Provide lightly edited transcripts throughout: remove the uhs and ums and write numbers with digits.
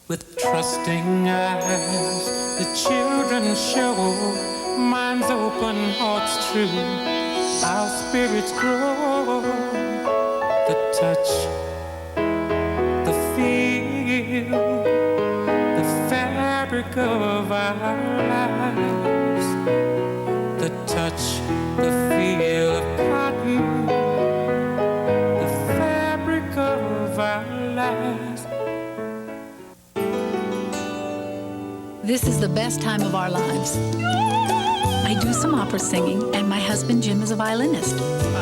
With trusting eyes, the children show minds open, hearts true. Our spirits grow. The touch, the feel, the fabric of our lives. The touch, the feel of cotton, the fabric of our lives. This is the best time of our lives. I do some opera singing, and my husband Jim is a violinist.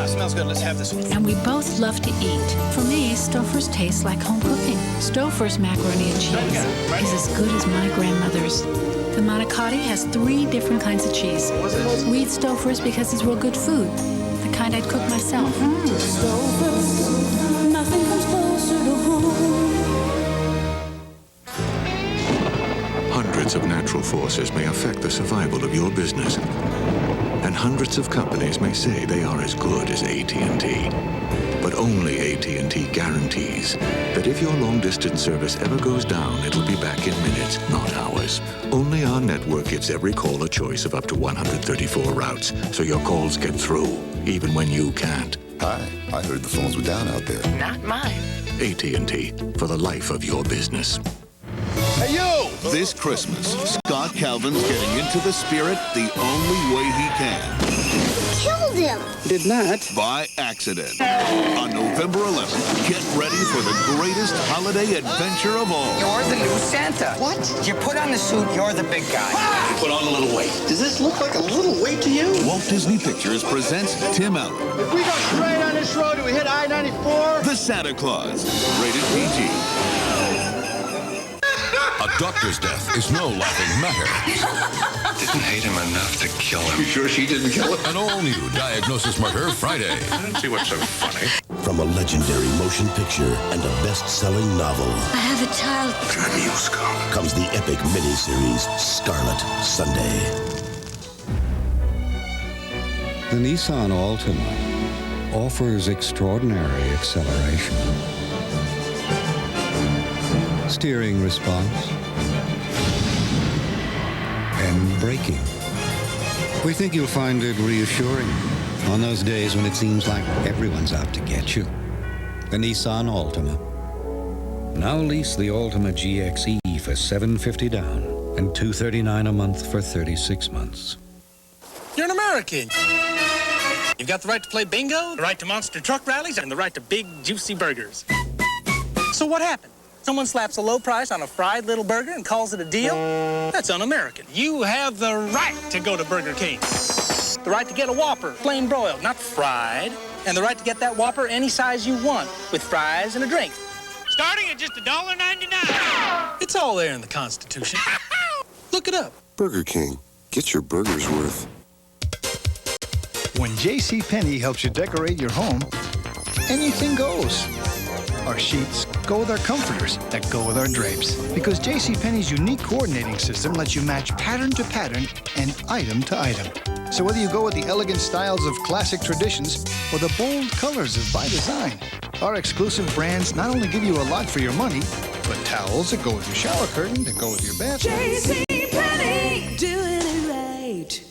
Smells good. Let's have this one. And we both love to eat. For me, Stouffer's tastes like home cooking. Stouffer's macaroni and cheese is as good as my grandmother's. The manicotti has 3 different kinds of cheese. We eat Stouffer's because it's real good food, the kind I'd cook myself. Stouffer's, nothing comes closer to home. Hundreds of natural forces may affect the survival of your business. And hundreds of companies may say they are as good as AT&T. But only AT&T guarantees that if your long-distance service ever goes down, it'll be back in minutes, not hours. Only our network gives every call a choice of up to 134 routes, so your calls get through, even when you can't. Hi, I heard the phones were down out there. Not mine. AT&T, for the life of your business. Hey, you! This Christmas, Scott Calvin's getting into the spirit the only way he can. Killed him. Did not. By accident. On November 11th, get ready for the greatest holiday adventure of all. You're the new Santa. What? You put on the suit, you're the big guy. Ah! Put on a little weight. Does this look like a little weight to you? Walt Disney Pictures presents Tim Allen. If we go straight on this road, do we hit I-94? The Santa Claus. Rated PG. A doctor's death is no laughing matter. Didn't hate him enough to kill him. You sure she didn't kill him? An all-new Diagnosis Murder Friday. I don't see what's so funny. From a legendary motion picture and a best-selling novel. I have a child. Comes the epic miniseries Scarlet Sunday. The Nissan Altima offers extraordinary acceleration, steering response, and braking. We think you'll find it reassuring on those days when it seems like everyone's out to get you. The Nissan Altima. Now lease the Altima GXE for $750 down and $239 a month for 36 months. You're an American. You've got the right to play bingo, the right to monster truck rallies, and the right to big, juicy burgers. So what happened? Someone slaps a low price on a fried little burger and calls it a deal? That's un-American. You have the right to go to Burger King. The right to get a Whopper, plain broiled, not fried. And the right to get that Whopper any size you want, with fries and a drink. Starting at just $1.99. It's all there in the Constitution. Look it up. Burger King. Get your burger's worth. When JCPenney helps you decorate your home, anything goes. Our sheets go with our comforters that go with our drapes. Because JCPenney's unique coordinating system lets you match pattern to pattern and item to item. So whether you go with the elegant styles of classic traditions or the bold colors of by design, our exclusive brands not only give you a lot for your money, but towels that go with your shower curtain, that go with your bathroom. JCPenney, doing it right.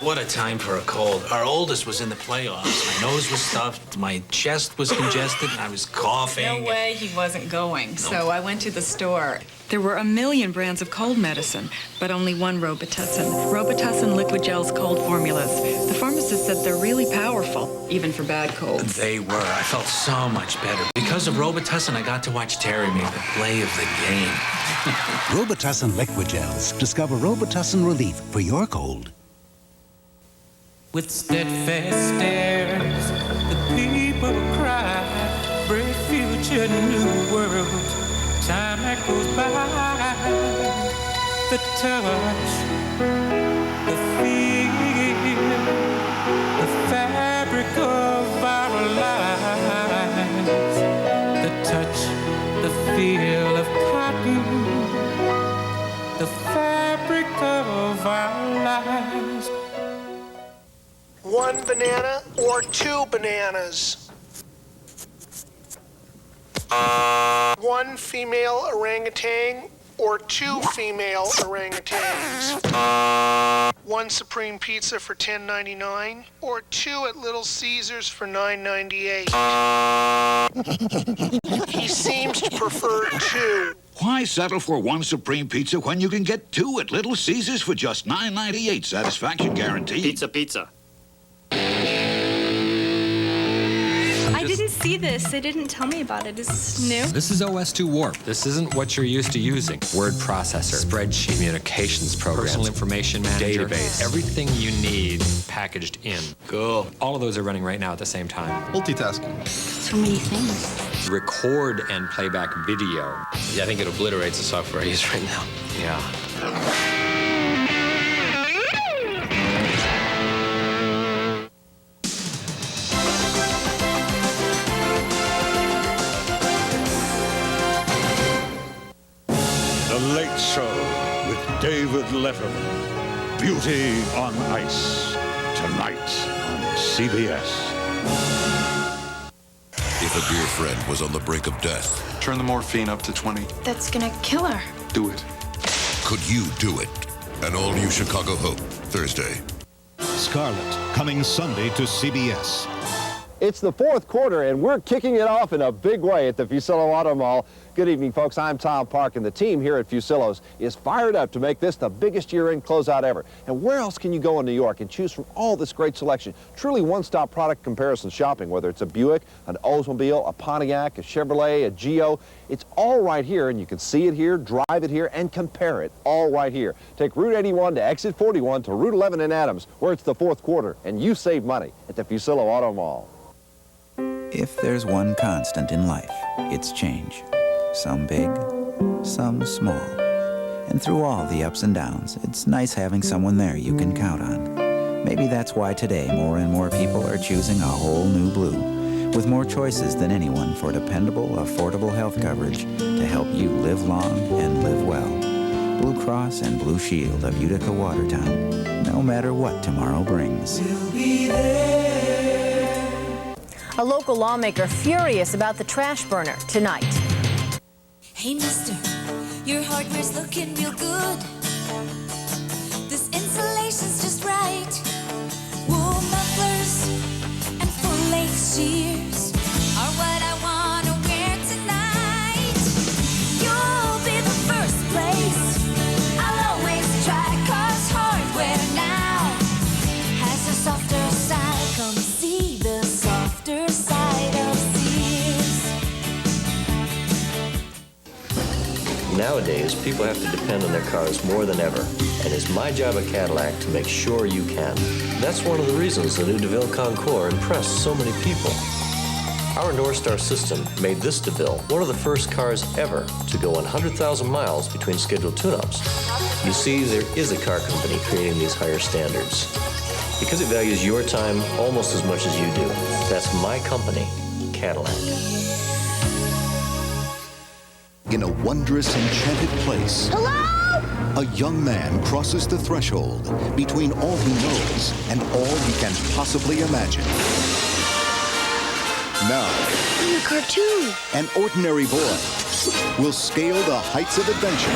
What a time for a cold. Our oldest was in the playoffs. My nose was stuffed, my chest was congested, and I was coughing. No way he wasn't going. So I went to the store. There were a million brands of cold medicine, but only one Robitussin. Robitussin Liquid Gel's cold formulas. The pharmacist said they're really powerful, even for bad colds. They were. I felt so much better. Because of Robitussin, I got to watch Terry make the play of the game. Robitussin Liquid Gels. Discover Robitussin relief for your cold. With steadfast stares, the people cry, brave future, new world. Time that goes by, the touch, the feel, the fabric of our lives. The touch, the feel of cotton, the fabric of our lives. 1 banana or 2 bananas? 1 one female orangutan or two female orangutans? One Supreme Pizza for $10.99 or two at Little Caesars for $9.98? He seems to prefer two. Why settle for one Supreme Pizza when you can get two at Little Caesars for just $9.98? Satisfaction guaranteed. Pizza. I didn't see this. They didn't tell me about it. Is this new? This is OS2 Warp. This isn't what you're used to using. Word processor, spreadsheet, communications program, personal information manager, database. Everything you need packaged in. Cool. All of those are running right now at the same time. Multitasking. So many things. Record and playback video. Yeah, I think it obliterates the software I use right now. Yeah. The Late Show with David Letterman. Beauty on Ice. Tonight on CBS. If a dear friend was on the brink of death, Turn the morphine up to 20. That's gonna kill her. Do it. could you do it? An all-new Chicago Hope, Thursday. Scarlet, coming Sunday to CBS. It's the fourth quarter, and we're kicking it off in a big way at the Fusillo Auto Mall. Good evening, folks. I'm Tom Park, and the team here at Fusillo's is fired up to make this the biggest year-end closeout ever. And where else can you go in New York and choose from all this great selection? Truly one-stop product comparison shopping, whether it's a Buick, an Oldsmobile, a Pontiac, a Chevrolet, a Geo. It's all right here, and you can see it here, drive it here, and compare it all right here. Take Route 81 to Exit 41 to Route 11 in Adams, where it's the fourth quarter, and you save money at the Fusillo Auto Mall. If there's one constant in life, it's change. Some big, some small. And through all the ups and downs, it's nice having someone there you can count on. Maybe that's why today more and more people are choosing a whole new Blue, with more choices than anyone for dependable, affordable health coverage to help you live long and live well. Blue Cross and Blue Shield of Utica Watertown, no matter what tomorrow brings. We'll be there. A local lawmaker furious about the trash burner tonight. Hey, mister, your hardware's looking real good. This insulation's just right. Wool mufflers and full-length shears are what I want to wear tonight. You'll be the first place I'll always try, 'cause hardware now has a softer side. Come see the softer side of Sears. Nowadays, people have to depend on their cars more than ever, and it's my job at Cadillac to make sure you can. That's one of the reasons the new DeVille Concours impressed so many people. Our North Star system made this DeVille one of the first cars ever to go 100,000 miles between scheduled tune-ups. You see, there is a car company creating these higher standards because it values your time almost as much as you do. That's my company, Cadillac. In a wondrous, enchanted place, Hello? a young man crosses the threshold between all he knows and all he can possibly imagine. Now, I'm a cartoon. an ordinary boy will scale the heights of adventure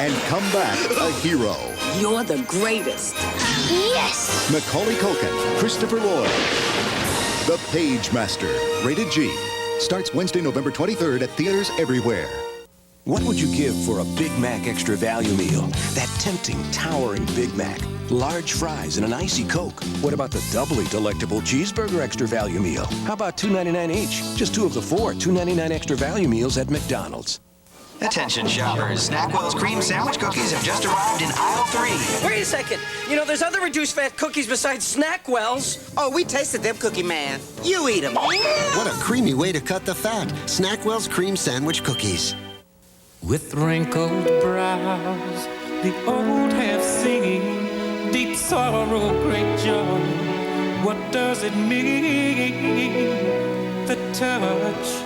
and come back a hero. You're the greatest. Yes! Macaulay Culkin, Christopher Lloyd, The Page Master, rated G. Starts Wednesday, November 23rd at theaters everywhere. What would you give for a Big Mac Extra Value Meal? That tempting, towering Big Mac. Large fries and an icy Coke. What about the doubly delectable Cheeseburger Extra Value Meal? How about $2.99 each? Just two of the four $2.99 Extra Value Meals at McDonald's. Attention shoppers, Snackwell's cream sandwich cookies have just arrived in aisle 3. Wait a second. You know, there's other reduced fat cookies besides Snackwell's. Oh, we tasted them, Cookie Man. You eat them. What a creamy way to cut the fat. Snackwell's cream sandwich cookies. With wrinkled brows, the old have seen deep sorrow, great joy. What does it mean? The touch,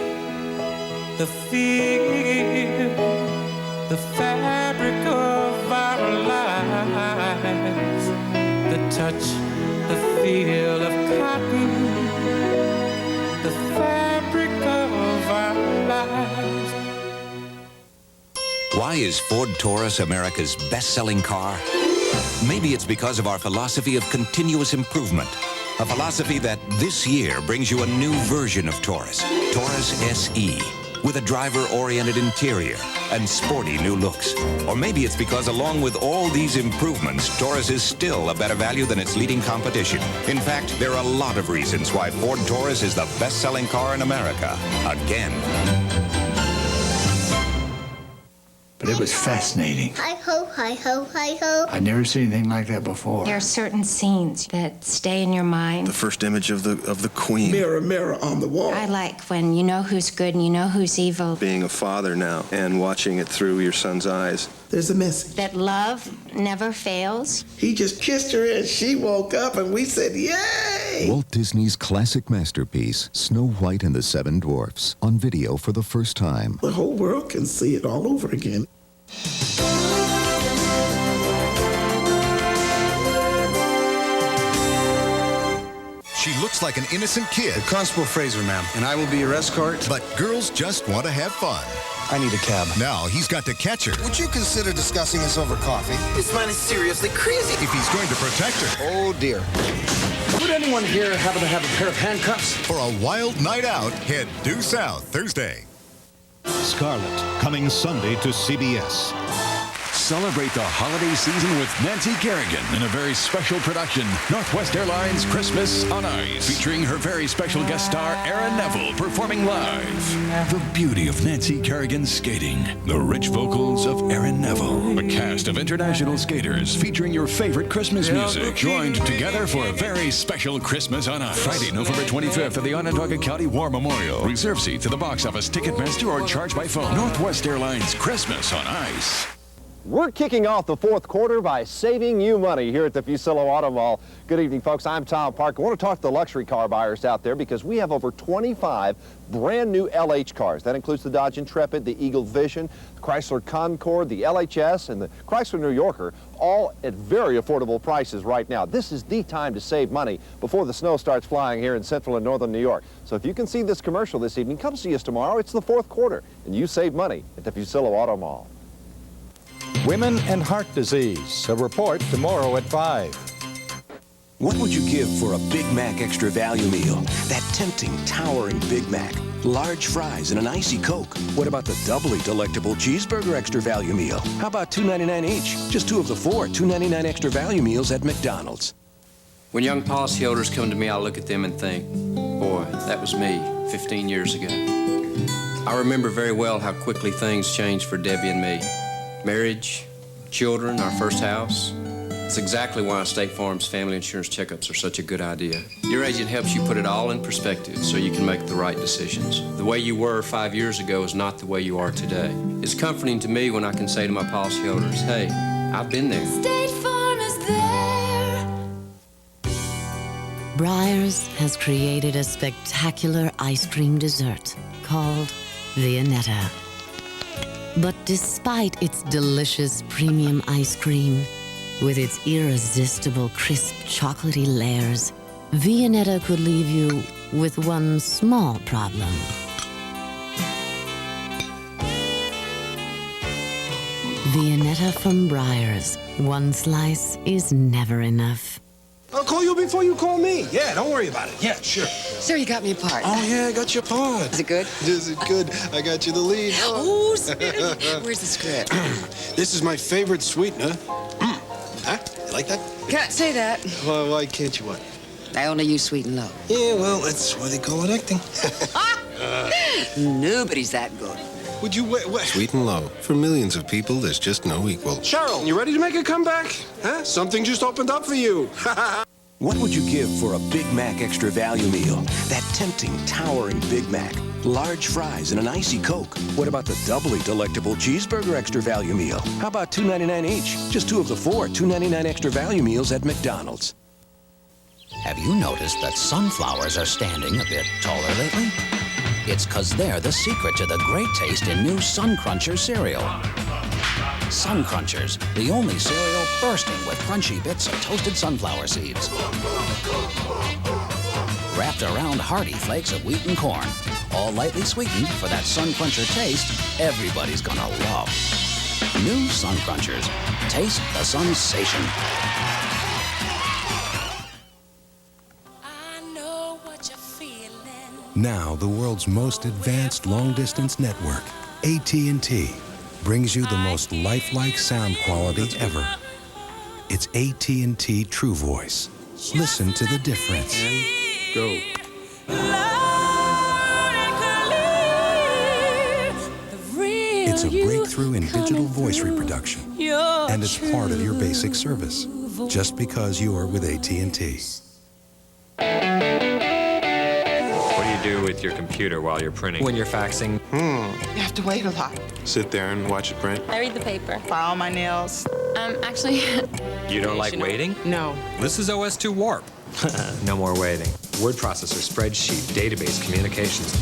the feel, the fabric of our lives. The touch, the feel of cotton, the fabric of our lives. Why is Ford Taurus America's best-selling car? Maybe it's because of our philosophy of continuous improvement. A philosophy that this year brings you a new version of Taurus, Taurus SE, with a driver-oriented interior and sporty new looks. Or maybe it's because along with all these improvements, Taurus is still a better value than its leading competition. In fact, there are a lot of reasons why Ford Taurus is the best-selling car in America. Again. But it was fascinating. Hi-ho, hi-ho, hi-ho. I'd never seen anything like that before. There are certain scenes that stay in your mind. The first image of the queen. Mirror, mirror on the wall. I like when you know who's good and you know who's evil. Being a father now and watching it through your son's eyes. There's a message. That love never fails. He just kissed her and she woke up and we said, yay! Walt Disney's classic masterpiece, Snow White and the Seven Dwarfs, on video for the first time. The whole world can see it all over again. She looks like an innocent kid. Constable Fraser, ma'am, and I will be your escort. But girls just want to have fun. I need a cab. Now he's got to catch her. Would you consider discussing this over coffee? This man is seriously crazy. If he's going to protect her. Oh, dear. Would anyone here happen to have a pair of handcuffs? For a wild night out, head due south Thursday. Scarlet, coming Sunday to CBS. Celebrate the holiday season with Nancy Kerrigan in a very special production, Northwest Airlines Christmas on Ice, featuring her very special guest star, Aaron Neville, performing live. The beauty of Nancy Kerrigan's skating, the rich vocals of Aaron Neville, a cast of international skaters featuring your favorite Christmas music, joined together for a very special Christmas on Ice. Friday, November 25th at the Onondaga County War Memorial. Reserve seats at the box office, Ticketmaster, or charge by phone. Northwest Airlines Christmas on Ice. We're kicking off the fourth quarter by saving you money here at the Fusillo Auto Mall. Good evening, folks. I'm Tom Park. I want to talk to the luxury car buyers out there because we have over 25 brand new LH cars. That includes the Dodge Intrepid, the Eagle Vision, the Chrysler Concorde, the LHS, and the Chrysler New Yorker, all at very affordable prices right now. This is the time to save money before the snow starts flying here in central and northern New York. So if you can see this commercial this evening, come see us tomorrow. It's the fourth quarter, and you save money at the Fusillo Auto Mall. Women and heart disease. A report tomorrow at 5. What would you give for a Big Mac Extra Value Meal? That tempting, towering Big Mac. Large fries and an icy Coke. What about the doubly delectable Cheeseburger Extra Value Meal? How about $2.99 each? Just 2 of the 4 $2.99 Extra Value Meals at McDonald's. When young policyholders come to me, I look at them and think, boy, that was me 15 years ago. I remember very well how quickly things changed for Debbie and me. Marriage, children, our first house. It's exactly why State Farm's family insurance checkups are such a good idea. Your agent helps you put it all in perspective so you can make the right decisions. The way you were 5 years ago is not the way you are today. It's comforting to me when I can say to my policyholders, hey, I've been there. State Farm is there. Breyers has created a spectacular ice cream dessert called Viennetta. But despite its delicious premium ice cream, with its irresistible crisp chocolatey layers, Viennetta could leave you with one small problem. Viennetta from Breyers. One slice is never enough. I'll call you before you call me. Yeah, don't worry about it. Yeah, sure. Sir, you got me a part. Oh, yeah, I got your part. Is it good? Is it good? I got you the lead. Oh, where's the script? This is my favorite sweetener. Huh? You like that? Can't say that. Well, why can't you what? I only use sweet and low. Yeah, well, that's why they call it acting. Nobody's that good. Would you wait? Sweet and low. For millions of people, there's just no equal. Cheryl, you ready to make a comeback? Huh? Something just opened up for you. What would you give for a Big Mac Extra Value Meal? That tempting, towering Big Mac. Large fries and an icy Coke. What about the doubly delectable Cheeseburger Extra Value Meal? How about $2.99 each? Just 2 of the 4 $2.99 Extra Value Meals at McDonald's. Have you noticed that sunflowers are standing a bit taller lately? It's 'cause they're the secret to the great taste in new Sun Cruncher cereal. Sun Crunchers, the only cereal bursting with crunchy bits of toasted sunflower seeds. Wrapped around hearty flakes of wheat and corn, all lightly sweetened for that Sun Cruncher taste everybody's gonna love. New Sun Crunchers. Taste the sensation. Now, the world's most advanced long-distance network, AT&T, brings you the most lifelike sound quality ever. It's AT&T True Voice. Listen to the difference. And go. It's a breakthrough in digital voice reproduction, and it's part of your basic service, just because you're with AT&T. What do you do with your computer while you're printing? When you're faxing? You have to wait a lot. Sit there and watch it print. I read the paper. File my nails. Actually... You don't like waiting? No. This is OS2 Warp. No more waiting. Word processor, spreadsheet, database, communications.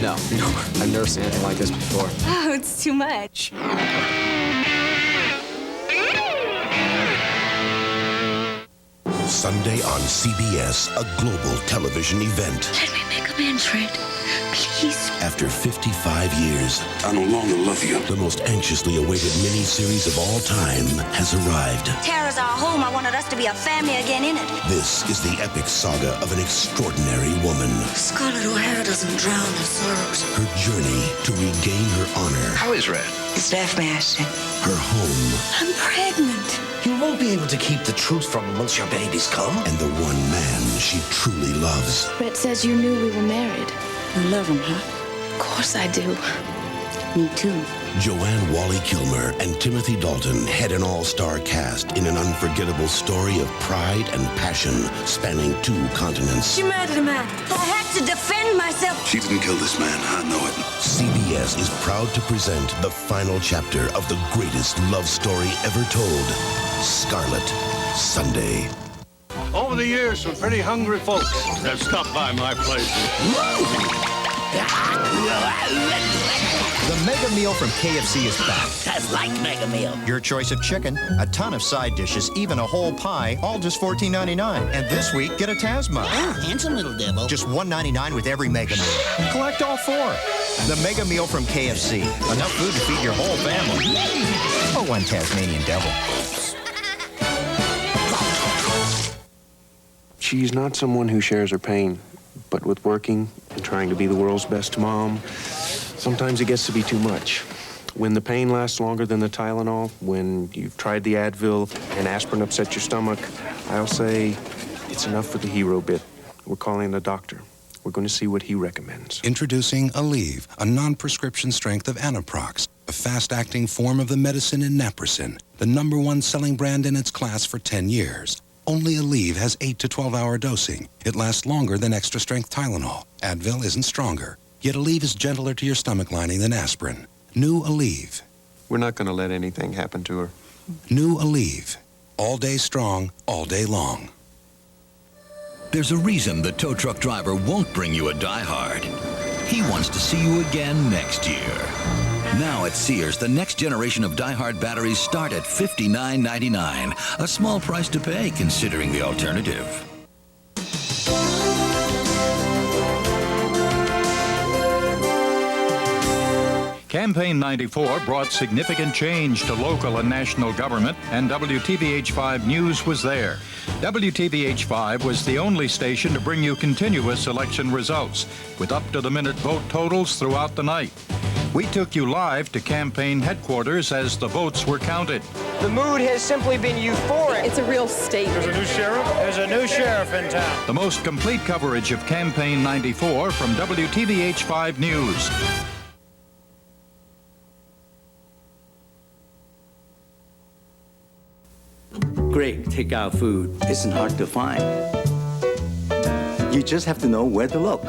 No, I've never seen anything like this before. Oh, it's too much. Sunday on CBS, a global television event. Let me make amends, Fred. Please. After 55 years, I no longer love you. The most anxiously awaited miniseries of all time has arrived. Tara's our home. I wanted us to be a family again in it. This is the epic saga of an extraordinary woman. Scarlett O'Hara doesn't drown in sorrows. Her journey to regain her honor. How is Red? It's left me, Ashley. Her home. I'm pregnant. You won't be able to keep the truth from her once your babies come. And the one man she truly loves. Brett says you knew we were married. You love him, huh? Of course I do. Me too. Joanne Whalley-Kilmer and Timothy Dalton head an all-star cast in an unforgettable story of pride and passion spanning 2 continents. She murdered a man. I had to defend myself. She didn't kill this man, I know it. CBS is proud to present the final chapter of the greatest love story ever told, Scarlet, Sunday. Over the years, some pretty hungry folks have stopped by my place. The Mega Meal from KFC is back. That's like Mega Meal. Your choice of chicken, a ton of side dishes, even a whole pie, all just $14.99. And this week, get a Tasma. Oh, handsome little devil. Just $1.99 with every Mega Meal. Collect all 4. The Mega Meal from KFC. Enough food to feed your whole family. Or one Tasmanian devil. She's not someone who shares her pain, but with working and trying to be the world's best mom, sometimes it gets to be too much. When the pain lasts longer than the Tylenol, when you've tried the Advil and aspirin upset your stomach, I'll say it's enough for the hero bit. We're calling the doctor. We're going to see what he recommends. Introducing Aleve, a non-prescription strength of Anaprox, a fast-acting form of the medicine in naproxen, the #1 selling brand in its class for 10 years. Only Aleve has 8 to 12-hour dosing. It lasts longer than extra-strength Tylenol. Advil isn't stronger, yet Aleve is gentler to your stomach lining than aspirin. New Aleve. We're not going to let anything happen to her. New Aleve. All day strong, all day long. There's a reason the tow truck driver won't bring you a Die Hard. He wants to see you again next year. Now at Sears, the next generation of Die Hard batteries start at $59.99. A small price to pay considering the alternative. Campaign 94 brought significant change to local and national government, and WTVH-5 News was there. WTVH-5 was the only station to bring you continuous election results, with up-to-the-minute vote totals throughout the night. We took you live to campaign headquarters as the votes were counted. The mood has simply been euphoric. It's a real statement. There's a new sheriff? There's a new sheriff in town. The most complete coverage of Campaign 94 from WTVH-5 News. Great takeout food isn't hard to find. You just have to know where to look.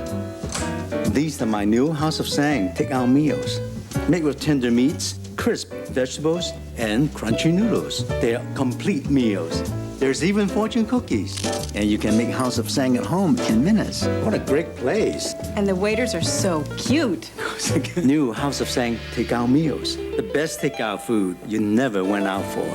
These are my new House of Sang takeout meals, made with tender meats, crisp vegetables, and crunchy noodles. They are complete meals. There's even fortune cookies. And you can make House of Sang at home in minutes. What a great place. And the waiters are so cute. New House of Sang takeout meals. The best takeout food you never went out for.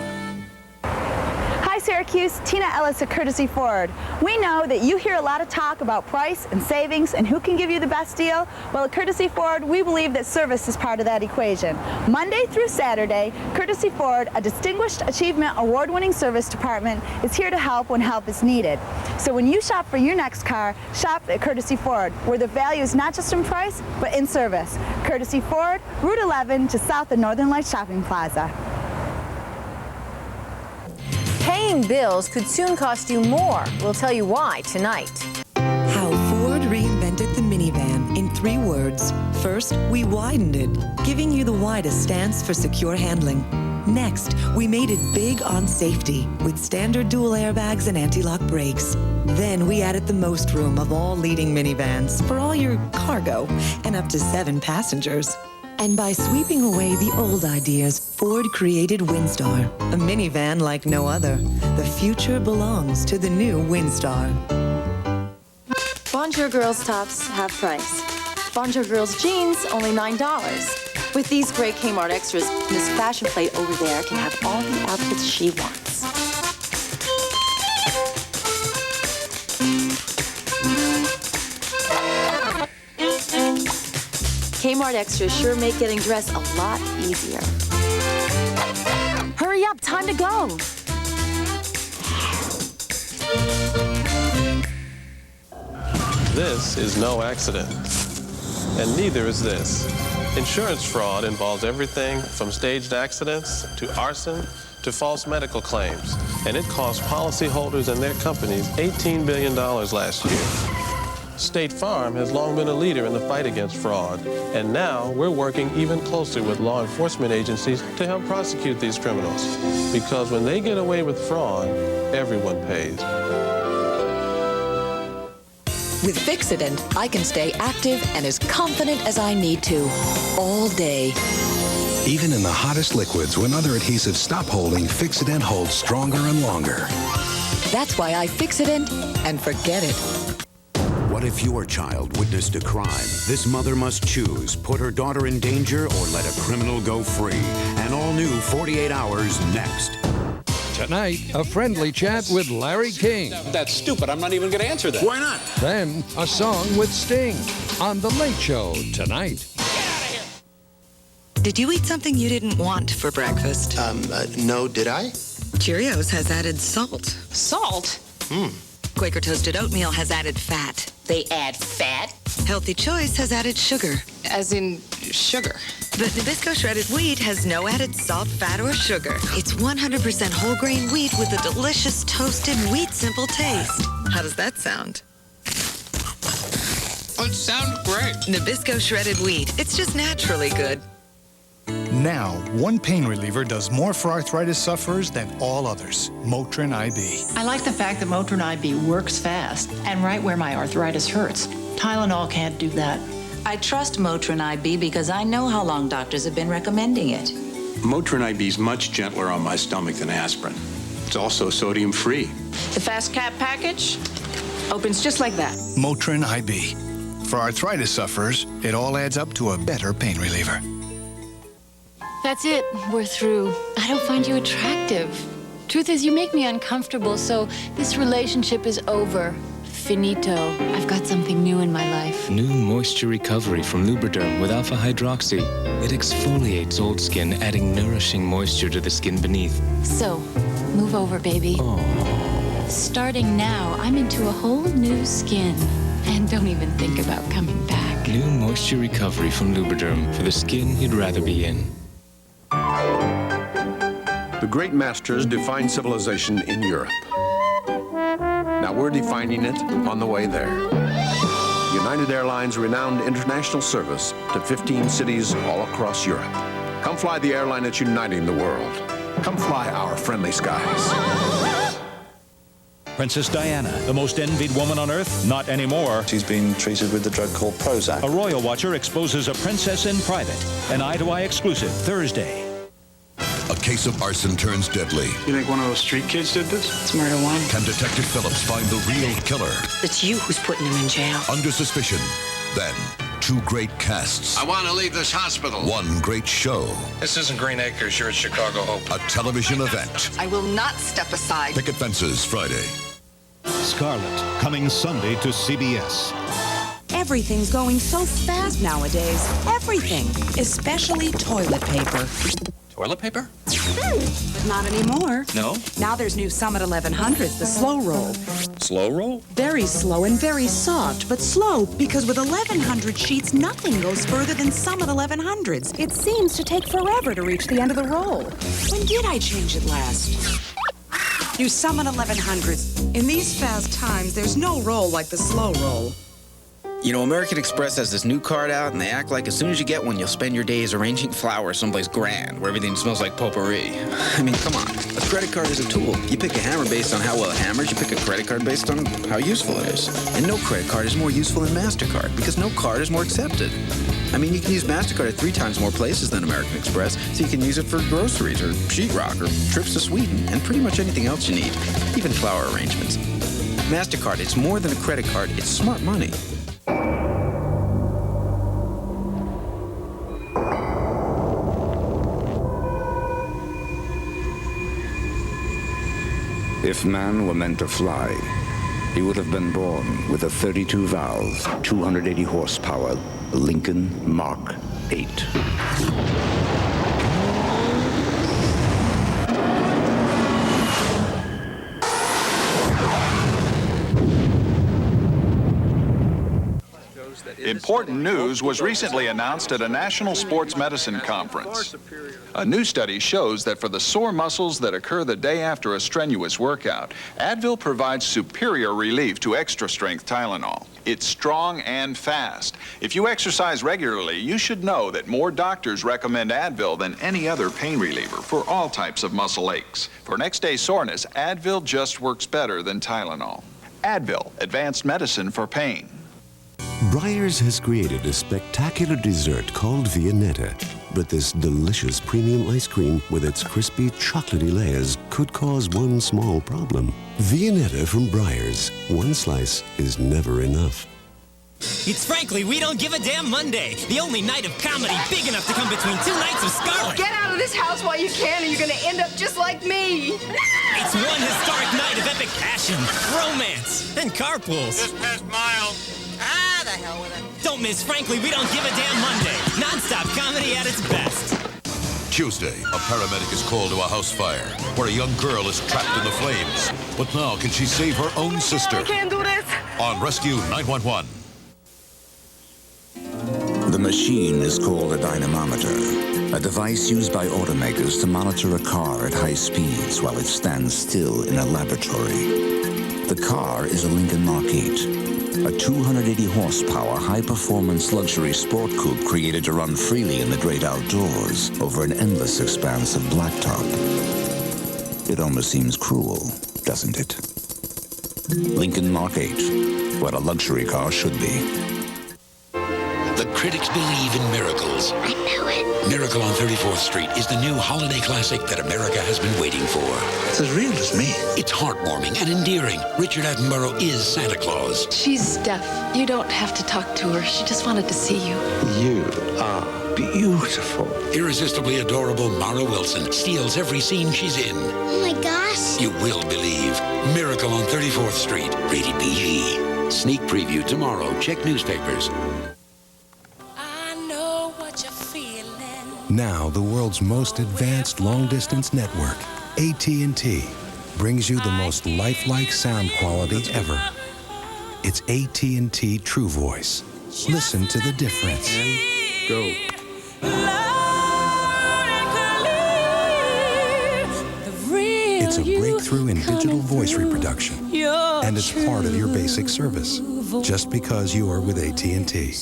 Hi, Sarah. Syracuse, Tina Ellis at Courtesy Ford. We know that you hear a lot of talk about price and savings and who can give you the best deal. Well, at Courtesy Ford, we believe that service is part of that equation. Monday through Saturday, Courtesy Ford, a Distinguished Achievement Award-winning service department, is here to help when help is needed. So when you shop for your next car, shop at Courtesy Ford, where the value is not just in price, but in service. Courtesy Ford, Route 11 to south of Northern Lights Shopping Plaza. Paying bills could soon cost you more. We'll tell you why tonight. How Ford reinvented the minivan in 3 words. First, we widened it, giving you the widest stance for secure handling. Next, we made it big on safety with standard dual airbags and anti-lock brakes. Then we added the most room of all leading minivans for all your cargo and up to 7 passengers. And by sweeping away the old ideas, Ford created Windstar, a minivan like no other. The future belongs to the new Windstar. Bonjour Girls tops, half price. Bonjour Girls jeans, only $9. With these great Kmart extras, Miss Fashion Plate over there can have all the outfits she wants. Kmart extras sure make getting dressed a lot easier. Hurry up, time to go. This is no accident, and neither is this. Insurance fraud involves everything from staged accidents to arson to false medical claims, and it cost policyholders and their companies $18 billion last year. State Farm has long been a leader in the fight against fraud, and now we're working even closer with law enforcement agencies to help prosecute these criminals. Because when they get away with fraud, everyone pays. With Fixident, I can stay active and as confident as I need to, all day. Even in the hottest liquids, when other adhesives stop holding, Fixident holds stronger and longer. That's why I Fixident and forget it. What if your child witnessed a crime? This mother must choose, put her daughter in danger or let a criminal go free. An all-new 48 Hours next. Tonight, a friendly chat with Larry King. That's stupid. I'm not even going to answer that. Why not? Then, a song with Sting on The Late Show tonight. Did you eat something you didn't want for breakfast? No, did I? Cheerios has added salt. Salt? Quaker Toasted Oatmeal has added fat. They add fat? Healthy Choice has added sugar. As in sugar? But Nabisco Shredded Wheat has no added salt, fat, or sugar. It's 100% whole grain wheat with a delicious toasted wheat simple taste. How does that sound? It sounds great. Nabisco Shredded Wheat. It's just naturally good. Now, one pain reliever does more for arthritis sufferers than all others. Motrin IB. I like the fact that Motrin IB works fast and right where my arthritis hurts. Tylenol can't do that. I trust Motrin IB because I know how long doctors have been recommending it. Motrin IB is much gentler on my stomach than aspirin. It's also sodium-free. The fast cap package opens just like that. Motrin IB. For arthritis sufferers, it all adds up to a better pain reliever. That's it. We're through. I don't find you attractive. Truth is, you make me uncomfortable, so this relationship is over. Finito. I've got something new in my life. New moisture recovery from Lubriderm with alpha hydroxy. It exfoliates old skin, adding nourishing moisture to the skin beneath. So, move over, baby. Oh. Starting now, I'm into a whole new skin. And don't even think about coming back. New moisture recovery from Lubriderm for the skin you'd rather be in. The great masters defined civilization in Europe. Now we're defining it on the way there. United Airlines' renowned international service to 15 cities all across Europe. Come fly the airline that's uniting the world. Come fly our friendly skies. Princess Diana, the most envied woman on earth? Not anymore. She's been treated with the drug called Prozac. A royal watcher exposes a princess in private. An eye-to-eye exclusive Thursday. A case of arson turns deadly. You think one of those street kids did this? It's murder one. Can Detective Phillips find the real killer? It's you who's putting him in jail. Under suspicion. Then, 2 great casts. I want to leave this hospital. 1 great show. This isn't Green Acres. You're at Chicago Hope. A television event. I will not step aside. Picket Fences, Friday. Scarlet, coming Sunday to CBS. Everything's going so fast nowadays. Everything, especially toilet paper. Toilet paper? But not anymore. No? Now there's new Summit 1100s, the slow roll. Slow roll? Very slow and very soft, but slow because with 1100 sheets, nothing goes further than Summit 1100s. It seems to take forever to reach the end of the roll. When did I change it last? New Summit 1100s. In these fast times, there's no roll like the slow roll. You know, American Express has this new card out, and they act like as soon as you get one, you'll spend your days arranging flowers someplace grand, where everything smells like potpourri. I mean, come on. A credit card is a tool. You pick a hammer based on how well it hammers. You pick a credit card based on how useful it is. And no credit card is more useful than MasterCard, because no card is more accepted. I mean, you can use MasterCard at 3 times more places than American Express, so you can use it for groceries or sheetrock or trips to Sweden and pretty much anything else you need, even flower arrangements. MasterCard, it's more than a credit card. It's smart money. If man were meant to fly, he would have been born with a 32-valve, 280 horsepower Lincoln Mark 8. Important news was recently announced at a national sports medicine conference. A new study shows that for the sore muscles that occur the day after a strenuous workout, Advil provides superior relief to extra-strength Tylenol. It's strong and fast. If you exercise regularly, you should know that more doctors recommend Advil than any other pain reliever for all types of muscle aches. For next-day soreness, Advil just works better than Tylenol. Advil, advanced medicine for pain. Breyers has created a spectacular dessert called Viennetta. But this delicious premium ice cream with its crispy, chocolatey layers could cause one small problem. Viennetta from Breyers. One slice is never enough. It's Frankly We Don't Give a Damn Monday, the only night of comedy big enough to come between 2 nights of Scarlet. Get out of this house while you can, or you're going to end up just like me. It's one historic night of epic passion, romance, and carpools. Just past Miles. Ah, the hell with it. Don't miss Frankly We Don't Give a Damn Monday. Non-stop comedy at its best. Tuesday, a paramedic is called to a house fire where a young girl is trapped in the flames. But now, can she save her own sister? I can't do this. On Rescue 911. The machine is called a dynamometer, a device used by automakers to monitor a car at high speeds while it stands still in a laboratory. The car is a Lincoln Mark 8, a 280 horsepower high-performance luxury sport coupe created to run freely in the great outdoors over an endless expanse of blacktop. It almost seems cruel, doesn't it? Lincoln Mark 8, what a luxury car should be. The critics believe in miracles. I knew it. Miracle on 34th Street is the new holiday classic that America has been waiting for. It's as real as me. It's heartwarming and endearing. Richard Attenborough is Santa Claus. She's deaf. You don't have to talk to her. She just wanted to see you. You are beautiful. Irresistibly adorable Mara Wilson steals every scene she's in. Oh my gosh. You will believe. Miracle on 34th Street. Rated PG. Sneak preview tomorrow. Check newspapers. Now, the world's most advanced long-distance network, AT&T, brings you the most lifelike sound quality ever. It's AT&T True Voice. Listen to the difference. And go. It's a breakthrough in digital voice reproduction, and it's part of your basic service, just because you are with AT&T.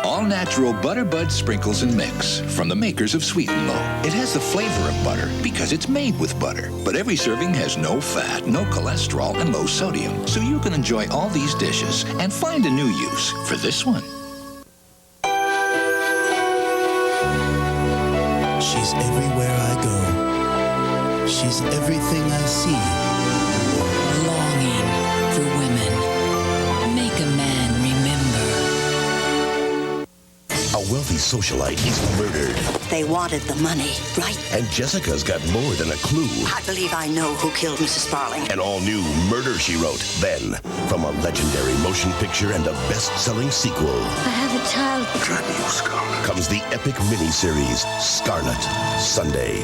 All-natural Butter Bud Sprinkles and Mix from the makers of Sweet and Low. It has the flavor of butter because it's made with butter. But every serving has no fat, no cholesterol, and low sodium. So you can enjoy all these dishes and find a new use for this one. She's everywhere I go. She's everything I see. Longing for women. Make a man remember. A wealthy socialite is murdered. They wanted the money, right? And Jessica's got more than a clue. I believe I know who killed Mrs. Sparling. An all-new Murder, She Wrote. Then, from a legendary motion picture and a best-selling sequel. I have a child. Damn you, Scarlet. Comes the epic miniseries, Scarlet, Sunday.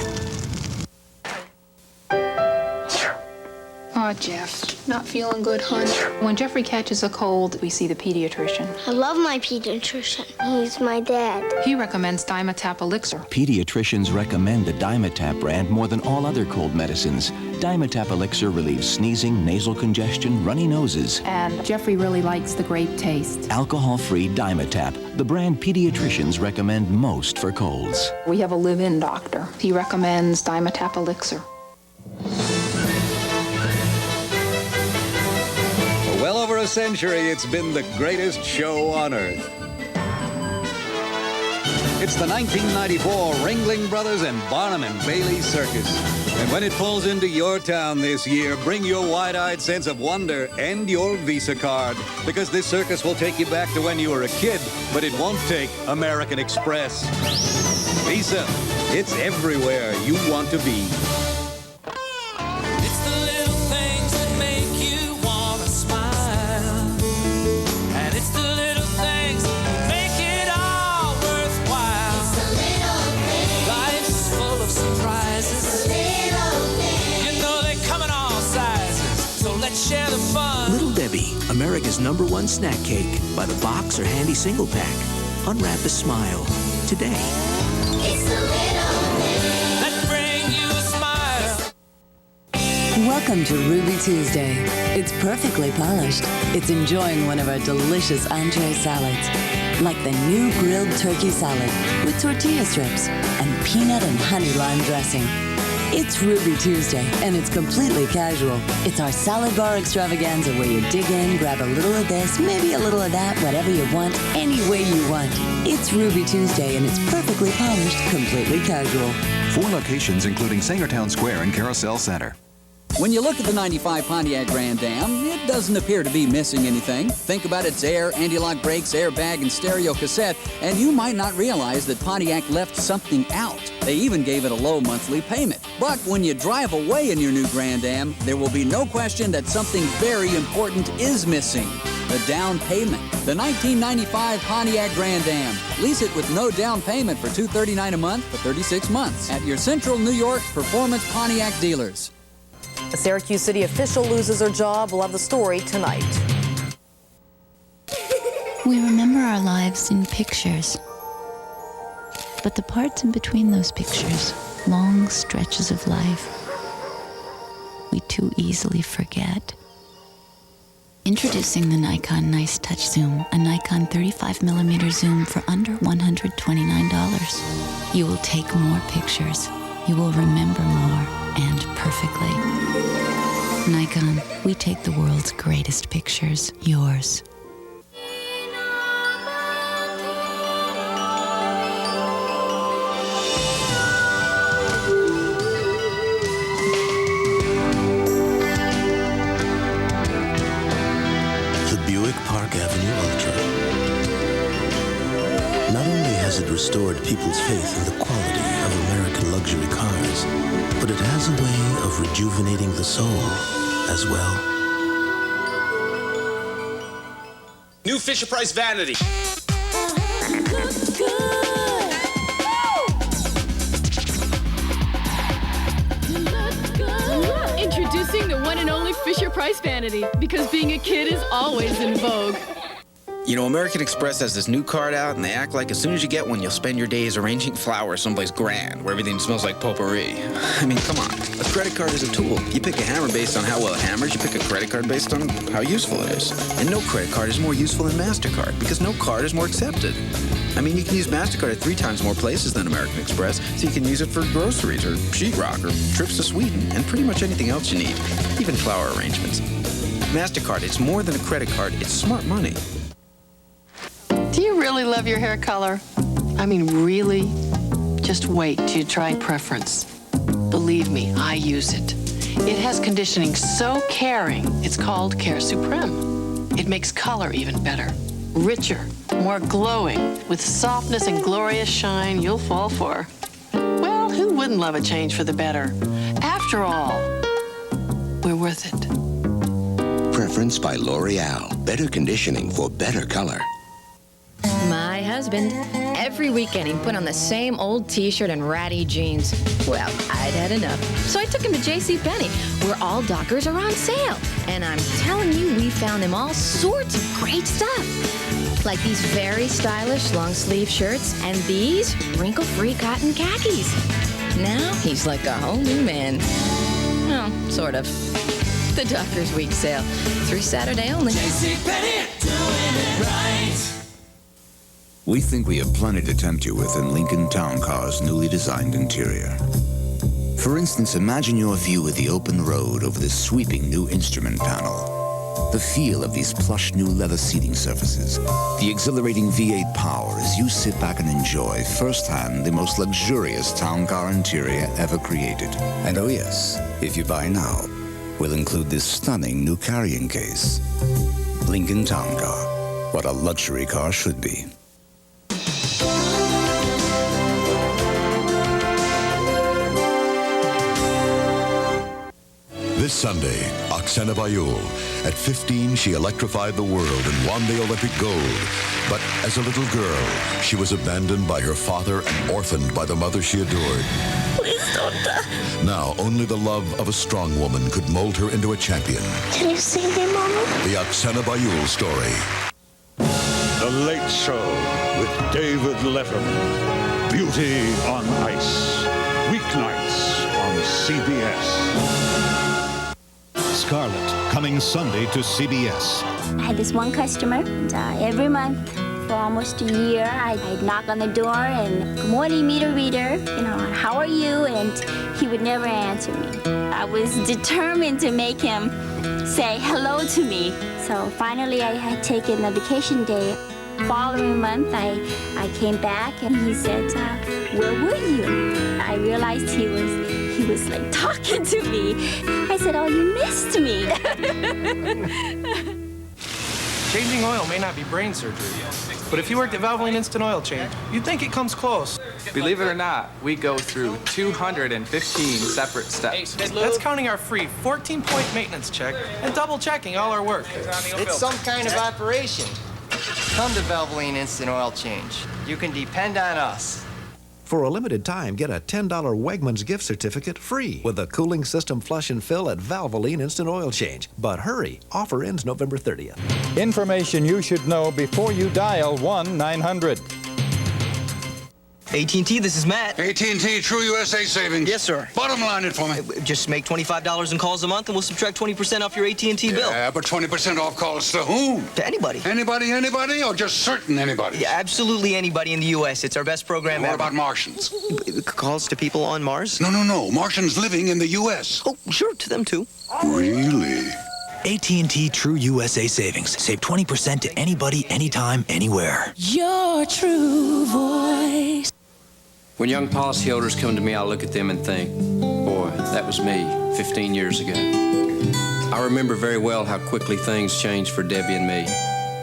Oh, Jeff, not feeling good, hon. When Jeffrey catches a cold, we see the pediatrician. I love my pediatrician. He's my dad. He recommends Dimetap Elixir. Pediatricians recommend the Dimetap brand more than all other cold medicines. Dimetap Elixir relieves sneezing, nasal congestion, runny noses. And Jeffrey really likes the grape taste. Alcohol-free Dimetap, the brand pediatricians recommend most for colds. We have a live-in doctor. He recommends Dimetap Elixir. For well over a century, it's been the greatest show on earth. It's the 1994 Ringling Brothers and Barnum and Bailey Circus. And when it pulls into your town this year, bring your wide-eyed sense of wonder and your Visa card, because this circus will take you back to when you were a kid, but it won't take American Express. Visa, it's everywhere you want to be. It's the little things that make you want to smile. And it's the little things that make it all worthwhile. It's the little things. Life's full of surprises. It's the little things. You know they come in all sizes, so let's share the fun. Little Debbie, America's #1 snack cake. By the box or handy single pack. Unwrap a smile today. It's the little things that bring you a smile. Welcome to Ruby Tuesday. It's perfectly polished. It's enjoying one of our delicious entree salads, like the new grilled turkey salad with tortilla strips and peanut and honey lime dressing. It's Ruby Tuesday, and it's completely casual. It's our salad bar extravaganza where you dig in, grab a little of this, maybe a little of that, whatever you want, any way you want. It's Ruby Tuesday, and it's perfectly polished, completely casual. 4 locations, including Sangertown Square and Carousel Center. When you look at the 95 Pontiac Grand Am, it doesn't appear to be missing anything. Think about its air, anti-lock brakes, airbag, and stereo cassette, and you might not realize that Pontiac left something out. They even gave it a low monthly payment. But when you drive away in your new Grand Am, there will be no question that something very important is missing. The down payment. The 1995 Pontiac Grand Am. Lease it with no down payment for $239 a month for 36 months at your Central New York Performance Pontiac dealers. A Syracuse city official loses her job. We'll have the story tonight. We remember our lives in pictures. But the parts in between those pictures, long stretches of life, we too easily forget. Introducing the Nikon Nice Touch Zoom, a Nikon 35mm zoom for under $129. You will take more pictures. You will remember more, and perfectly. Nikon, we take the world's greatest pictures, yours. The Buick Park Avenue Ultra. Not only has it restored people's faith in the quality of American luxury cars, but it has a way of rejuvenating the soul as well. New Fisher-Price vanity. Introducing the one and only Fisher-Price vanity, because being a kid is always in vogue. You know, American Express has this new card out, and they act like as soon as you get one, you'll spend your days arranging flowers someplace grand, where everything smells like potpourri. I mean, come on. A credit card is a tool. You pick a hammer based on how well it hammers. You pick a credit card based on how useful it is. And no credit card is more useful than MasterCard, because no card is more accepted. I mean, you can use MasterCard at 3 times more places than American Express, so you can use it for groceries or sheetrock or trips to Sweden and pretty much anything else you need, even flower arrangements. MasterCard, it's more than a credit card. It's smart money. Do you really love your hair color? I mean, really? Just wait till you try Preference. Believe me, I use it. It has conditioning so caring, it's called Care Supreme. It makes color even better. richer, more glowing, with softness and glorious shine you'll fall for. Well, who wouldn't love a change for the better? After all, we're worth it. Preference by L'Oreal. Better conditioning for better color. My husband, every weekend he'd put on the same old t-shirt and ratty jeans. Well, I'd had enough. So I took him to JCPenney, where all Dockers are on sale. And I'm telling you, we found him all sorts of great stuff. Like these very stylish long-sleeve shirts and these wrinkle-free cotton khakis. Now he's like a whole new man. Well, sort of. The Dockers Week sale. Through Saturday only. JCPenney, doing it right. We think we have plenty to tempt you with in Lincoln Town Car's newly designed interior. For instance, imagine your view of the open road over this sweeping new instrument panel. The feel of these plush new leather seating surfaces. The exhilarating V8 power as you sit back and enjoy firsthand the most luxurious town car interior ever created. And oh yes, if you buy now, we'll include this stunning new carrying case. Lincoln Town Car. What a luxury car should be. This Sunday, Oksana Bayul. At 15, she electrified the world and won the Olympic gold. But as a little girl, she was abandoned by her father and orphaned by the mother she adored. Please don't die. Now, only the love of a strong woman could mold her into a champion. Can you save me, Mama? The Oksana Bayul story. The Late Show with David Letterman. Beauty on Ice. Weeknights on CBS. Scarlet, coming Sunday to CBS. I had this one customer, and every month for almost a year, I'd knock on the door and, "Good morning, meter reader. How are you?" And he would never answer me. I was determined to make him say hello to me. So finally, I had taken a vacation day. Following month, I came back and he said, "Where were you?" I realized he was like talking to me. I said, "Oh, you missed me." Changing oil may not be brain surgery, but if you worked at Valvoline Instant Oil Change, you'd think it comes close. Believe it or not, we go through 215 separate steps. That's counting our free 14-point maintenance check and double-checking all our work. It's some kind of operation. Come to Valvoline Instant Oil Change. You can depend on us. For a limited time, get a $10 Wegmans gift certificate free with a cooling system flush and fill at Valvoline Instant Oil Change. But hurry, offer ends November 30th. Information you should know before you dial 1-900. AT&T, this is Matt. AT&T True USA Savings. Yes, sir. Bottom line it for me. Just make $25 in calls a month and we'll subtract 20% off your AT&T bill. Yeah, but 20% off calls to whom? To anybody. Anybody, or just certain anybody? Yeah, absolutely anybody in the U.S. It's our best program What ever. about Martians? Calls to people on Mars? No. Martians living in the U.S. Oh, sure, to them too. Really? AT&T True USA Savings. Save 20% to anybody, anytime, anywhere. Your true voice. When young policyholders come to me, I look at them and think, boy, that was me 15 years ago. I remember very well how quickly things changed for Debbie and me.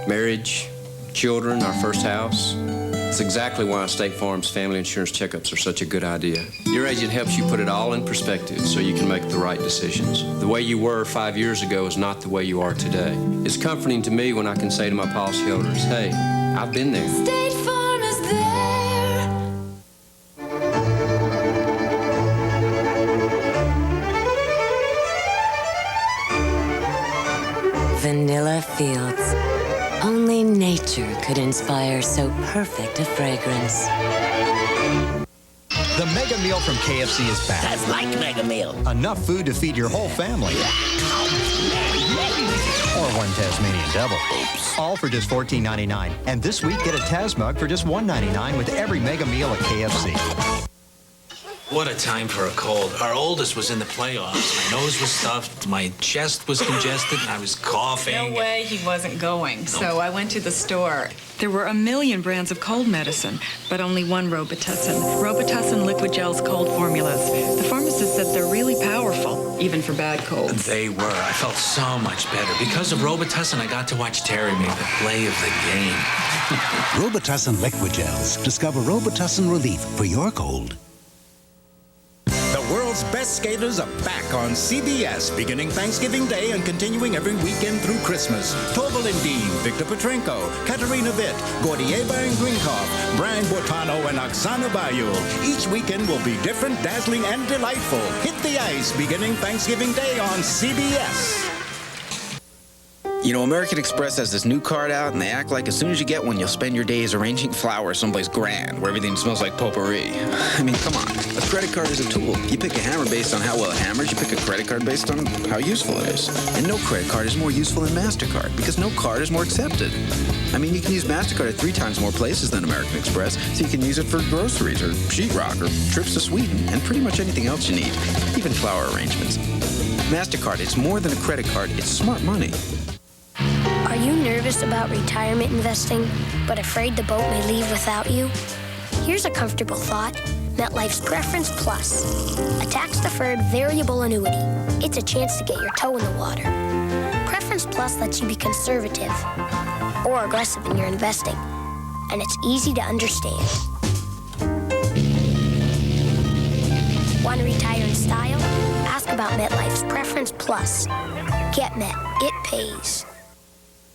Marriage, children, our first house. It's exactly why State Farm's family insurance checkups are such a good idea. Your agent helps you put it all in perspective so you can make the right decisions. The way you were 5 years ago is not the way you are today. It's comforting to me when I can say to my policyholders, hey, I've been there. State Farm is there. Vanilla Fields. Only nature could inspire so perfect a fragrance. The Mega Meal from KFC is back. That's like Mega Meal. Enough food to feed your whole family. Or one Tasmanian devil. Oops. All for just $14.99. And this week, get a Taz mug for just $1.99 with every Mega Meal at KFC. What a time for a cold. Our oldest was in the playoffs. My nose was stuffed, my chest was congested, and I was coughing. No way he wasn't going. So I went to the store. There were a million brands of cold medicine, but only one Robitussin. Robitussin liquid gel's cold formulas. The pharmacist said they're really powerful, even for bad colds. They were. I felt so much better. Because of Robitussin, I got to watch Terry make the play of the game. Robitussin liquid gels. Discover Robitussin relief for your cold. The world's best skaters are back on CBS, beginning Thanksgiving Day and continuing every weekend through Christmas. Tova Lindeen, Victor Petrenko, Katarina Witt, Gordieva and Grinkhoff, Brian Boitano, and Oksana Bayul. Each weekend will be different, dazzling, and delightful. Hit the ice, beginning Thanksgiving Day on CBS. You know, American Express has this new card out, and they act like as soon as you get one, you'll spend your days arranging flowers someplace grand, where everything smells like potpourri. I mean, come on. A credit card is a tool. You pick a hammer based on how well it hammers. You pick a credit card based on how useful it is. And no credit card is more useful than MasterCard, because no card is more accepted. I mean, you can use MasterCard at 3 times more places than American Express, so you can use it for groceries or sheetrock or trips to Sweden and pretty much anything else you need, even flower arrangements. MasterCard, it's more than a credit card. It's smart money. Are you nervous about retirement investing, but afraid the boat may leave without you? Here's a comfortable thought. MetLife's Preference Plus, a tax-deferred variable annuity. It's a chance to get your toe in the water. Preference Plus lets you be conservative or aggressive in your investing, and it's easy to understand. Want to retire in style? Ask about MetLife's Preference Plus. Get Met. It pays.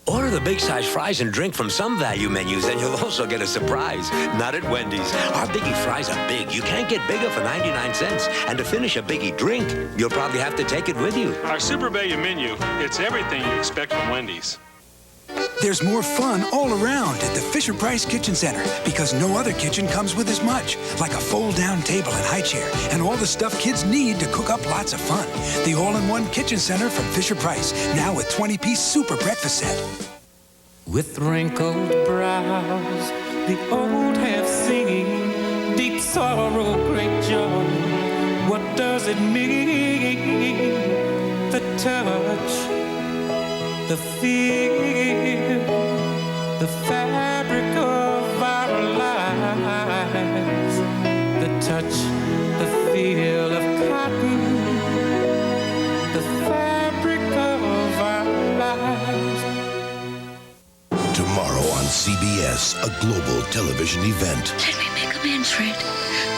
Order the big-size fries and drink from some value menus, and you'll also get a surprise. Not at Wendy's. Our Biggie fries are big. You can't get bigger for 99 cents. And to finish a Biggie drink, you'll probably have to take it with you. Our super value menu, it's everything you expect from Wendy's. There's more fun all around at the Fisher-Price Kitchen Center because no other kitchen comes with as much, like a fold-down table and high chair, and all the stuff kids need to cook up lots of fun. The all-in-one kitchen center from Fisher-Price, now with 20-piece super breakfast set. With wrinkled brows, the old have seen deep sorrow, great joy. What does it mean? The touch, the feel, the fabric of our lives, the touch, the feel of cotton, the fabric of our lives. Tomorrow on CBS, a global television event. Let me make amends, Fred.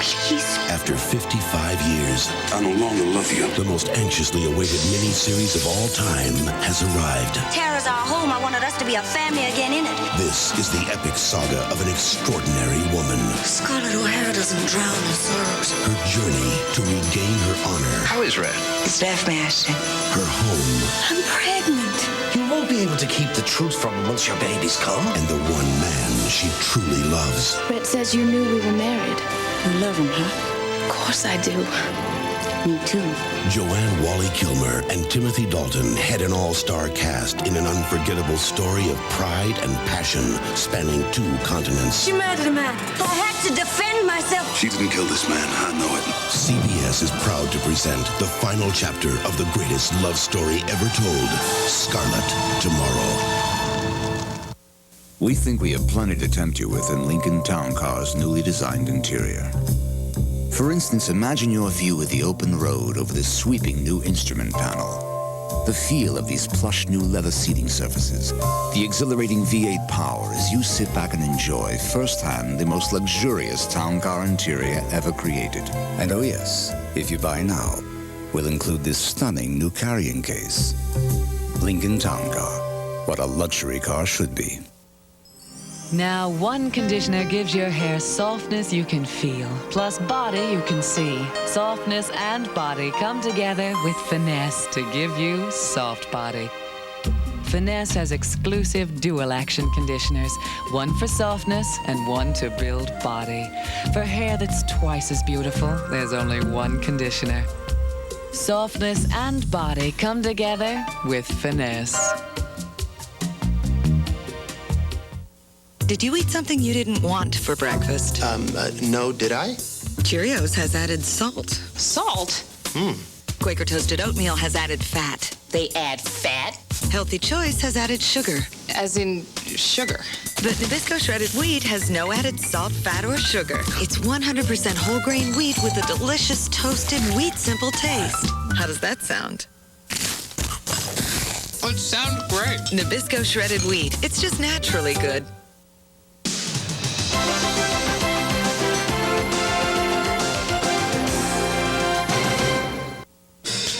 Please. After 55 years, I no longer love you. The most anxiously awaited miniseries of all time has arrived. Tara's our home. I wanted us to be a family again in it. This is the epic saga of an extraordinary woman. Scarlett O'Hara doesn't drown in sorrows. Her journey to regain her honor. How is Red? It's death, Master. Her home. I'm pregnant. You won't be able to keep the truth from her once your babies come. And the one man she truly loves. Brett says you knew we were married. You love him, huh? Of course I do. Me too. Joanne Wally-Kilmer and Timothy Dalton head an all-star cast in an unforgettable story of pride and passion spanning 2 continents. She murdered a man. I had to defend myself. She didn't kill this man. I know it. CBS is proud to present the final chapter of the greatest love story ever told, Scarlett, tomorrow. We think we have plenty to tempt you with in Lincoln Town Car's newly designed interior. For instance, imagine your view of the open road over this sweeping new instrument panel. The feel of these plush new leather seating surfaces. The exhilarating V8 power as you sit back and enjoy firsthand the most luxurious town car interior ever created. And oh yes, if you buy now, we'll include this stunning new carrying case. Lincoln Town Car. What a luxury car should be. Now, one conditioner gives your hair softness you can feel, plus body you can see. Softness and body come together with Finesse to give you soft body. Finesse has exclusive dual-action conditioners, one for softness and one to build body. For hair that's twice as beautiful, there's only one conditioner. Softness and body come together with Finesse. Did you eat something you didn't want for breakfast? No, did I? Cheerios has added salt. Salt? Quaker Toasted Oatmeal has added fat. They add fat? Healthy Choice has added sugar. As in sugar? But Nabisco shredded wheat has no added salt, fat, or sugar. It's 100% whole grain wheat with a delicious toasted wheat simple taste. How does that sound? It sounds great. Nabisco shredded wheat. It's just naturally good.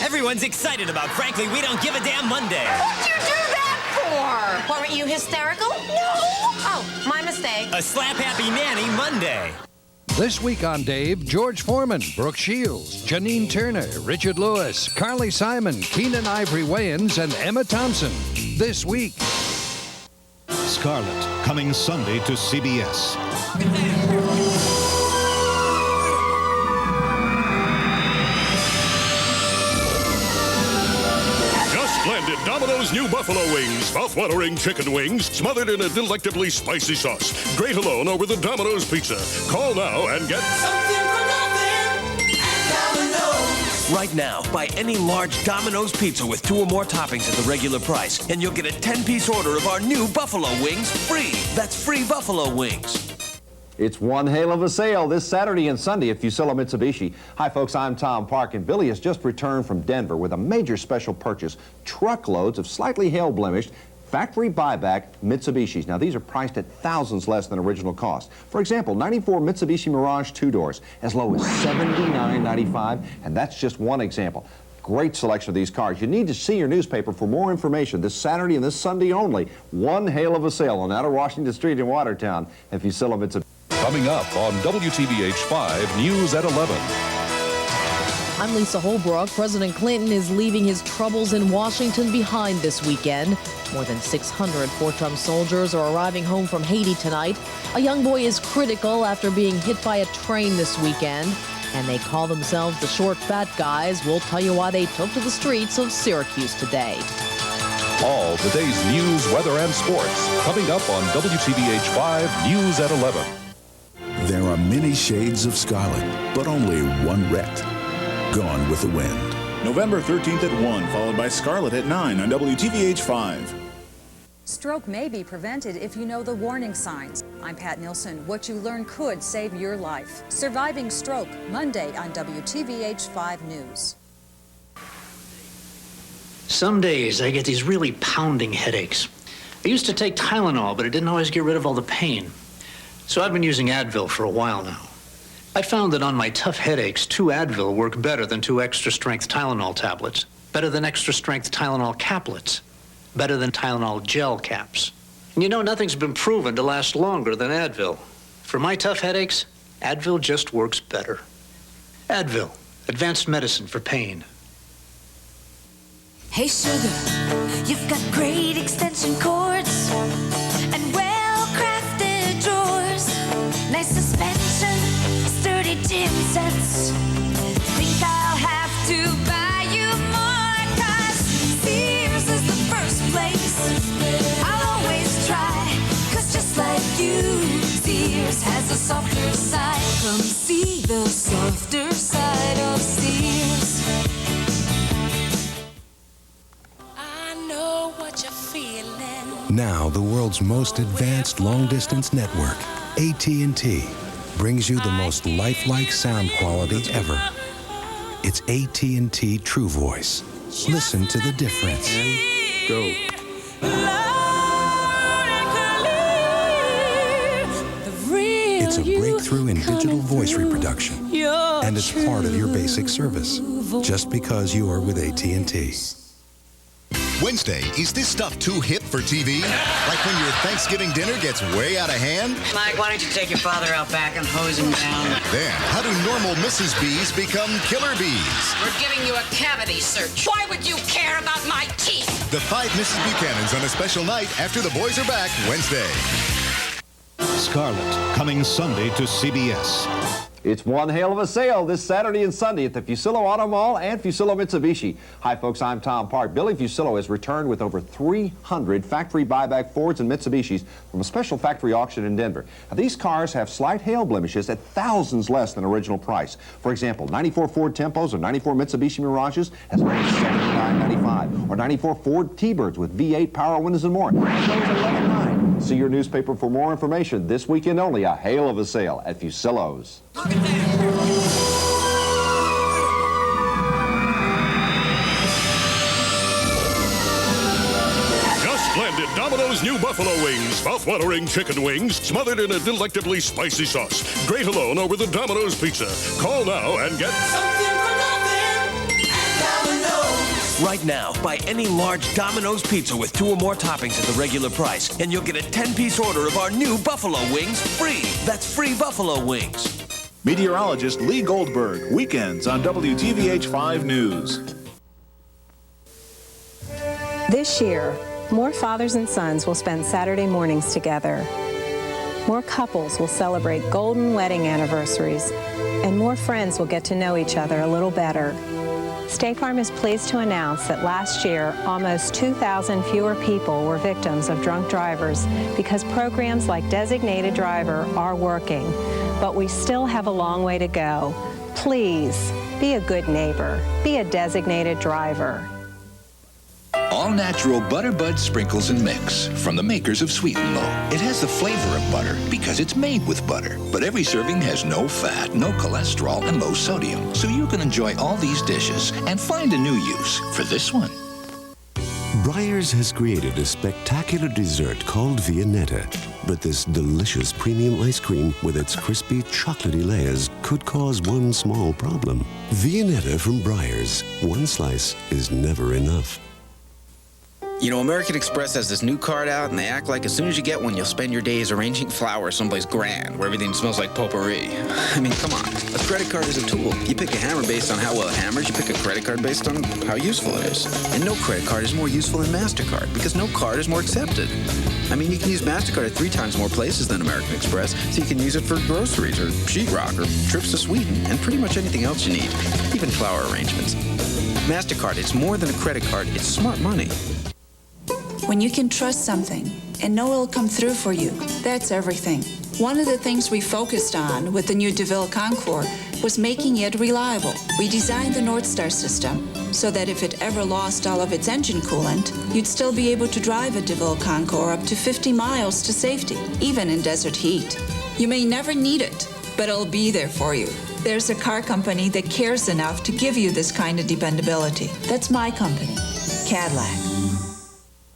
Everyone's excited about Frankly We Don't Give a Damn Monday. What'd you do that for? Weren't you hysterical? No. Oh, my mistake. A Slap Happy Nanny Monday. This week on Dave, George Foreman, Brooke Shields, Janine Turner, Richard Lewis, Carly Simon, Keenan Ivory Wayans, and Emma Thompson. This week. Scarlet, coming Sunday to CBS. Landed Domino's new buffalo wings, mouth-watering chicken wings, smothered in a delectably spicy sauce. Great alone over the Domino's pizza. Call now and get something for nothing at Domino's. Right now, buy any large Domino's pizza with 2 or more toppings at the regular price, and you'll get a 10-piece order of our new buffalo wings free. That's free buffalo wings. It's one hail of a sale this Saturday and Sunday at Fusillo Mitsubishi. Hi folks, I'm Tom Park, and Billy has just returned from Denver with a major special purchase, truckloads of slightly hail-blemished, factory buyback Mitsubishis. Now these are priced at thousands less than original cost. For example, 94 Mitsubishi Mirage 2-doors, as low as $79.95, and that's just one example. Great selection of these cars. You need to see your newspaper for more information. This Saturday and this Sunday only, one hail of a sale on Outer Washington Street in Watertown at Fusillo Mitsubishi. Coming up on WTVH-5 News at 11. I'm Lisa Holbrook. President Clinton is leaving his troubles in Washington behind this weekend. More than 600 Fort Drum soldiers are arriving home from Haiti tonight. A young boy is critical after being hit by a train this weekend. And they call themselves the Short Fat Guys. We'll tell you why they took to the streets of Syracuse today. All the day's news, weather, and sports coming up on WTVH-5 News at 11. There are many shades of scarlet, but only one ret. Gone with the Wind. November 13th at 1, followed by Scarlet at 9 on WTVH-5. Stroke may be prevented if you know the warning signs. I'm Pat Nilsson. What you learn could save your life. Surviving stroke, Monday on WTVH-5 News. Some days I get these really pounding headaches. I used to take Tylenol, but it didn't always get rid of all the pain. So I've been using Advil for a while now. I found that on my tough headaches, 2 Advil work better than 2 extra-strength Tylenol tablets, better than extra-strength Tylenol caplets, better than Tylenol gel caps. And you know, nothing's been proven to last longer than Advil. For my tough headaches, Advil just works better. Advil, advanced medicine for pain. Hey sugar, you've got great extension cords and well-crafted drawers. Nice suspension, sturdy gym sets. Think I'll have to buy you more, 'cause Sears is the first place I'll always try. 'Cause just like you, Sears has a softer side. Come see the softer side of Sears. Now, the world's most advanced long-distance network, AT&T, brings you the most lifelike sound quality ever. It's AT&T True Voice. Listen to the difference. And go. It's a breakthrough in digital voice reproduction, and it's part of your basic service, just because you are with AT&T. Wednesday, is this stuff too hip for TV? Like when your Thanksgiving dinner gets way out of hand? Mike, why don't you take your father out back and hose him down? Then, how do normal Mrs. Bees become killer bees? We're giving you a cavity search. Why would you care about my teeth? The 5 Mrs. Buchanans on a special night after the boys are back Wednesday. Scarlet, coming Sunday to CBS. It's one hell of a sale this Saturday and Sunday at the Fusillo Auto Mall and Fusillo Mitsubishi. Hi, folks, I'm Tom Park. Billy Fusillo has returned with over 300 factory buyback Fords and Mitsubishis from a special factory auction in Denver. Now, these cars have slight hail blemishes at thousands less than original price. For example, 94 Ford Tempos or 94 Mitsubishi Mirages as low as $79.95, or 94 Ford T-Birds with V8 power windows and more as low as $11.9. See your newspaper for more information. This weekend only, a hail of a sale at Fusillo's. Just landed Domino's new buffalo wings. Mouth-watering chicken wings smothered in a delectably spicy sauce. Great alone or with a Domino's pizza. Call now and get something for nothing at Domino's. Right now, buy any large Domino's pizza with 2 or more toppings at the regular price, and you'll get a 10-piece order of our new buffalo wings free. That's free buffalo wings. Meteorologist Lee Goldberg, weekends on WTVH-5 News. This year, more fathers and sons will spend Saturday mornings together. More couples will celebrate golden wedding anniversaries, and more friends will get to know each other a little better. State Farm is pleased to announce that last year, almost 2,000 fewer people were victims of drunk drivers because programs like Designated Driver are working. But we still have a long way to go. Please, be a good neighbor. Be a designated driver. All-natural Butter Bud Sprinkles and Mix from the makers of Sweet and Low. It has the flavor of butter because it's made with butter. But every serving has no fat, no cholesterol, and low sodium. So you can enjoy all these dishes and find a new use for this one. Breyers has created a spectacular dessert called Viennetta. But this delicious premium ice cream with its crispy, chocolatey layers could cause one small problem. Viennetta from Breyers. One slice is never enough. You know, American Express has this new card out, and they act like as soon as you get one, you'll spend your days arranging flowers someplace grand, where everything smells like potpourri. I mean, come on. A credit card is a tool. You pick a hammer based on how well it hammers. You pick a credit card based on how useful it is. And no credit card is more useful than MasterCard, because no card is more accepted. I mean, you can use MasterCard at 3 times more places than American Express, so you can use it for groceries, or sheetrock, or trips to Sweden, and pretty much anything else you need, even flower arrangements. MasterCard, it's more than a credit card. It's smart money. When you can trust something and know it'll come through for you, that's everything. One of the things we focused on with the new DeVille Concours was making it reliable. We designed the North Star system so that if it ever lost all of its engine coolant, you'd still be able to drive a DeVille Concours up to 50 miles to safety, even in desert heat. You may never need it, but it'll be there for you. There's a car company that cares enough to give you this kind of dependability. That's my company, Cadillac.